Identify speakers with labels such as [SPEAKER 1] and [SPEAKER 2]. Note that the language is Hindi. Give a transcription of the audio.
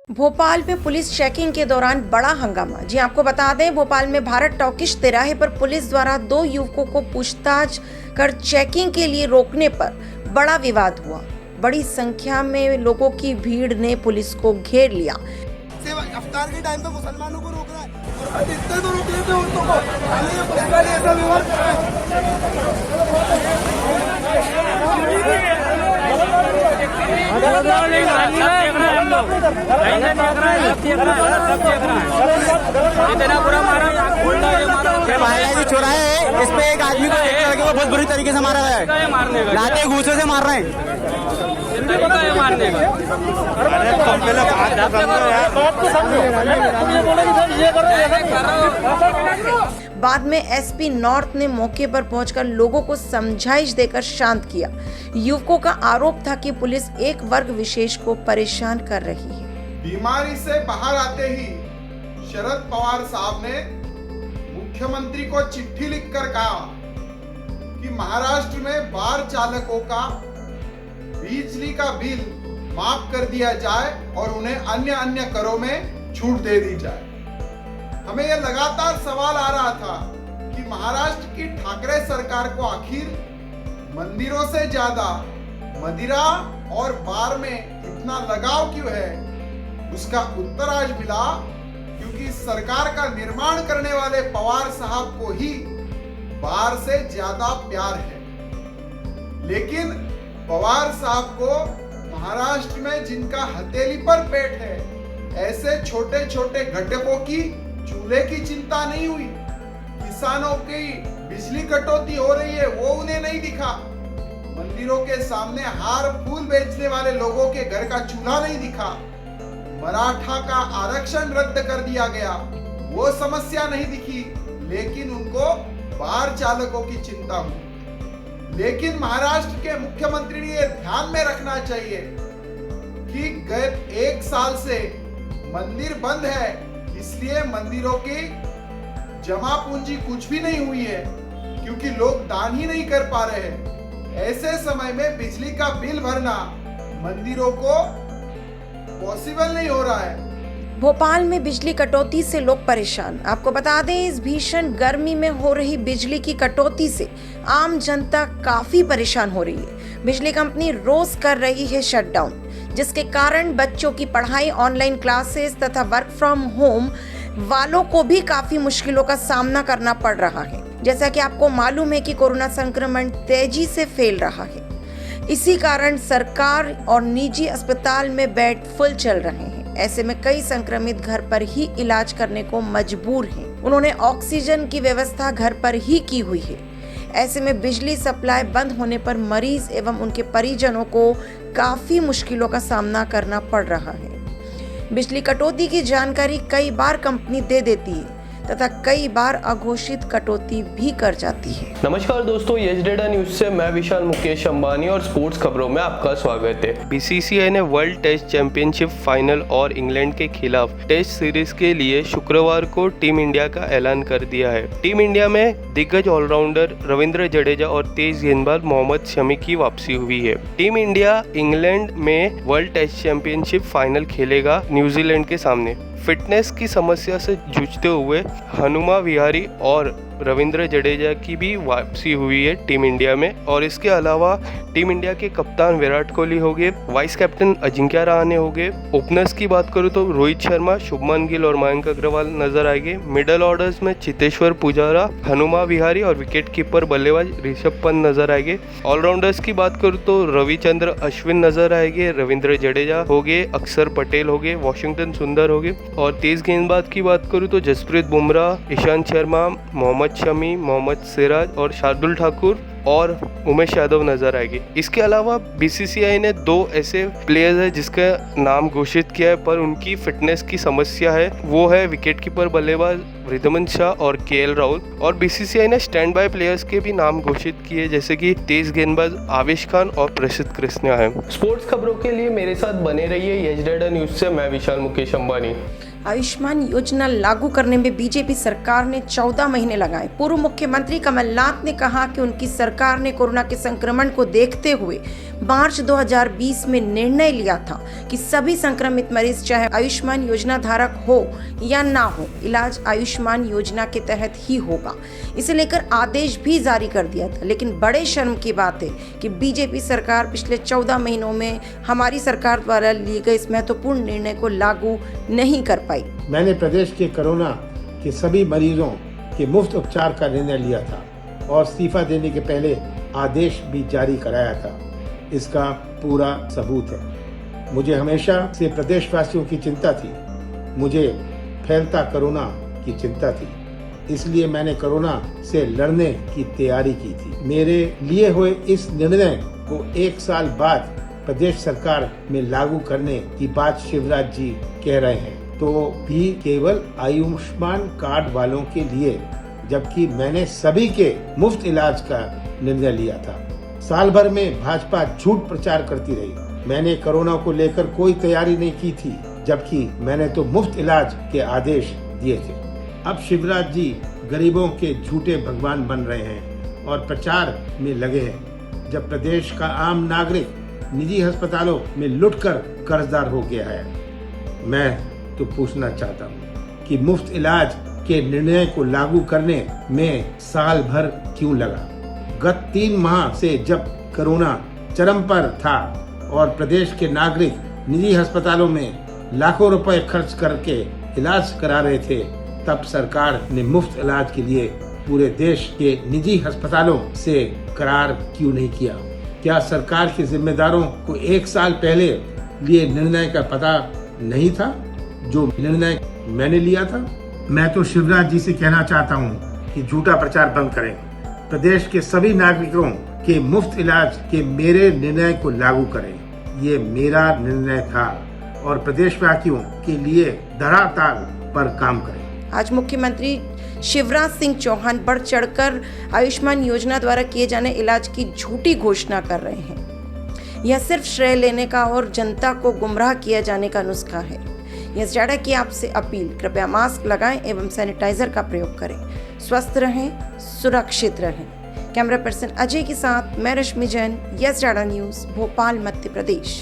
[SPEAKER 1] भोपाल में पुलिस चेकिंग के दौरान बड़ा हंगामा। जी आपको बता दें, भोपाल में भारत टॉकीज तिराहे पर पुलिस द्वारा 2 युवकों को पूछताछ कर चेकिंग के लिए रोकने पर बड़ा विवाद हुआ। बड़ी संख्या में लोगों की भीड़ ने पुलिस को घेर लिया।
[SPEAKER 2] अफ्तार के टाइम पे मुसलमानों को रोक रहा है और इतने तो रोक लेते उनको को ये पुलिस वाले ऐसा व्यवहार कर रहा है। चौराहा है, इस पे एक आदमी को एक लड़के को बहुत बुरी तरीके से मारा गया है, लाते घूसे से मार रहे हैं।
[SPEAKER 3] मारने का
[SPEAKER 1] बाद में एसपी नॉर्थ ने मौके पर पहुंचकर लोगों को समझाइश देकर शांत किया। युवकों का आरोप था कि पुलिस एक वर्ग विशेष को परेशान कर रही है।
[SPEAKER 4] बीमारी से बाहर आते ही शरद पवार साहब ने मुख्यमंत्री को चिट्ठी लिखकर कहा कि महाराष्ट्र में बार चालकों का बिजली का बिल माफ कर दिया जाए और उन्हें अन्य करों में छूट दे दी जाए। हमें यह लगातार सवाल आ रहा था कि महाराष्ट्र की ठाकरे सरकार को आखिर मंदिरों से ज्यादा मदिरा और बार में इतना लगाव क्यों है। उसका उत्तर आज मिला, क्योंकि सरकार का निर्माण करने वाले पवार साहब को ही बार से ज्यादा प्यार है। लेकिन पवार साहब को महाराष्ट्र में जिनका हथेली पर पेट है, ऐसे छोटे छोटे घटकों की चूल्हे की चिंता नहीं हुई। किसानों की बिजली कटौती हो रही है, वो उन्हें नहीं दिखा। मंदिरों के सामने हार फूल बेचने वाले लोगों के घर का चूल्हा नहीं दिखा। मराठा का आरक्षण रद्द कर दिया गया, वो समस्या नहीं दिखी। लेकिन उनको बार चालकों की चिंता हुई। लेकिन महाराष्ट्र के मुख्यमंत्री ने यह ध्यान में रखना चाहिए कि गए 1 साल से मंदिर बंद है, इसलिए मंदिरों की जमा पूंजी कुछ भी नहीं हुई है, क्योंकि लोग दान ही नहीं कर पा रहे हैं। ऐसे समय में बिजली का बिल भरना मंदिरों को पॉसिबल नहीं हो रहा है।
[SPEAKER 1] भोपाल में बिजली कटौती से लोग परेशान। आपको बता दें, इस भीषण गर्मी में हो रही बिजली की कटौती से आम जनता काफी परेशान हो रही है। बिजली कंपनी रोज कर रही है शटडाउन, जिसके कारण बच्चों की पढ़ाई, ऑनलाइन क्लासेस तथा वर्क फ्रॉम होम वालों को भी काफी मुश्किलों का सामना करना पड़ रहा है। जैसा कि आपको मालूम है कि कोरोना संक्रमण तेजी से फैल रहा है। इसी कारण सरकार और निजी अस्पताल में बेड फुल चल रहे हैं। ऐसे में कई संक्रमित घर पर ही इलाज करने को मजबूर हैं। उन्होंने ऑक्सीजन की व्यवस्था घर पर ही की हुई है। ऐसे में बिजली सप्लाई बंद होने पर मरीज एवं उनके परिजनों को काफी मुश्किलों का सामना करना पड़ रहा है। बिजली कटौती की जानकारी कई बार कंपनी दे देती है तथा कई बार अघोषित कटौती भी कर जाती है।
[SPEAKER 3] नमस्कार दोस्तों, यस डेटा न्यूज से मैं विशाल मुकेश अंबानी और स्पोर्ट्स खबरों में आपका स्वागत है। बीसीसीआई ने वर्ल्ड टेस्ट चैंपियनशिप फाइनल और इंग्लैंड के खिलाफ टेस्ट सीरीज के लिए शुक्रवार को टीम इंडिया का ऐलान कर दिया है। टीम इंडिया में दिग्गज ऑलराउंडर रविंद्र जडेजा और तेज गेंदबाज मोहम्मद शमी की वापसी हुई है। टीम इंडिया इंग्लैंड में वर्ल्ड टेस्ट चैंपियनशिप फाइनल खेलेगा न्यूजीलैंड के सामने। फिटनेस की समस्या से जूझते हुए हनुमा विहारी और रविंद्र जडेजा की भी वापसी हुई है टीम इंडिया में। और इसके अलावा टीम इंडिया के कप्तान विराट कोहली हो गए, वाइस कैप्टन अजिंक्य रहाणे हो गए। ओपनर्स की बात करूँ तो रोहित शर्मा, शुभमन गिल और मयंक अग्रवाल नजर आएंगे। मिडल ऑर्डर्स में चेतेश्वर पुजारा, हनुमा विहारी और विकेट कीपर बल्लेबाज ऋषभ पंत नजर आएंगे। ऑलराउंडर्स की बात करूँ तो रविचंद्र अश्विन नजर आएंगे, रविंद्र जडेजा हो गए, अक्षर पटेल हो गए, वाशिंगटन सुंदर हो गए। और तेज गेंदबाज की बात करूँ तो जसप्रीत बुमराह, ईशांत शर्मा, मोहम्मद शमी, मोहम्मद सिराज और शार्दुल ठाकुर और उमेश यादव नजर आएंगे। इसके अलावा बीसीसीआई ने 2 ऐसे प्लेयर्स हैं जिसका नाम घोषित किया है पर उनकी फिटनेस की समस्या है। वो है विकेटकीपर बल्लेबाज रिद्धमन शाह और केएल राहुल। और बीसीसीआई ने स्टैंड बाय प्लेयर्स के भी नाम घोषित किए, जैसे कि तेज गेंदबाज आवेश खान और प्रसिद्ध कृष्णा है। स्पोर्ट्स खबरों के लिए मेरे साथ बने रहिए। यस डेटा न्यूज से मैं विशाल मुकेश अंबानी।
[SPEAKER 1] आयुष्मान योजना लागू करने में बीजेपी सरकार ने 14 महीने लगाए। पूर्व मुख्यमंत्री कमलनाथ ने कहा कि उनकी सरकार ने कोरोना के संक्रमण को देखते हुए मार्च 2020 में निर्णय लिया था कि सभी संक्रमित मरीज चाहे आयुष्मान योजना धारक हो या ना हो, इलाज आयुष्मान योजना के तहत ही होगा। इसे लेकर आदेश भी जारी कर दिया था। लेकिन बड़े शर्म की बात है कि बीजेपी सरकार पिछले 14 महीनों में हमारी सरकार द्वारा लिए गए इस महत्वपूर्ण निर्णय को लागू नहीं कर पाई।
[SPEAKER 5] मैंने प्रदेश के कोरोना के सभी मरीजों के मुफ्त उपचार का निर्णय लिया था और इस्तीफा देने के पहले आदेश भी जारी कराया था। इसका पूरा सबूत है। मुझे हमेशा से प्रदेशवासियों की चिंता थी। मुझे फैलता कोरोना की चिंता थी, इसलिए मैंने कोरोना से लड़ने की तैयारी की थी। मेरे लिए हुए इस निर्णय को 1 साल बाद प्रदेश सरकार में लागू करने की बात शिवराज जी कह रहे हैं, तो भी केवल आयुष्मान कार्ड वालों के लिए, जबकि मैंने सभी के मुफ्त इलाज का निर्णय लिया था। साल भर में भाजपा झूठ प्रचार करती रही। मैंने कोरोना को लेकर कोई तैयारी नहीं की थी, जबकि मैंने तो मुफ्त इलाज के आदेश दिए थे। अब शिवराज जी गरीबों के झूठे भगवान बन रहे हैं और प्रचार में लगे हैं, जब प्रदेश का आम नागरिक निजी अस्पतालों में लुटकर कर्जदार हो गया है। मैं तो पूछना चाहता हूँ कि मुफ्त इलाज के निर्णय को लागू करने में साल भर क्यों लगा? गत 3 माह से जब कोरोना चरम पर था और प्रदेश के नागरिक निजी अस्पतालों में लाखों रुपए खर्च करके इलाज करा रहे थे, तब सरकार ने मुफ्त इलाज के लिए पूरे देश के निजी अस्पतालों से करार क्यों नहीं किया? क्या सरकार के जिम्मेदारों को 1 साल पहले लिए निर्णय का पता नहीं था जो निर्णय मैंने लिया था? मैं तो शिवराज जी से कहना चाहता हूँ कि झूठा प्रचार बंद करें। प्रदेश के सभी नागरिकों के मुफ्त इलाज के मेरे निर्णय को लागू करें। ये मेरा निर्णय था और प्रदेशवासियों के लिए धरातल पर काम करें।
[SPEAKER 1] आज मुख्यमंत्री शिवराज सिंह चौहान बढ़ चढ़कर आयुष्मान योजना द्वारा किए जाने इलाज की झूठी घोषणा कर रहे हैं। यह सिर्फ श्रेय लेने का और जनता को गुमराह किया जाने का नुस्खा है। यस डाटा की आपसे अपील, कृपया मास्क लगाएं एवं सैनिटाइजर का प्रयोग करें। स्वस्थ रहें, सुरक्षित रहें। कैमरा पर्सन अजय के साथ मैं Rashmi Jain, yes data news, Bhopal, Madhya प्रदेश।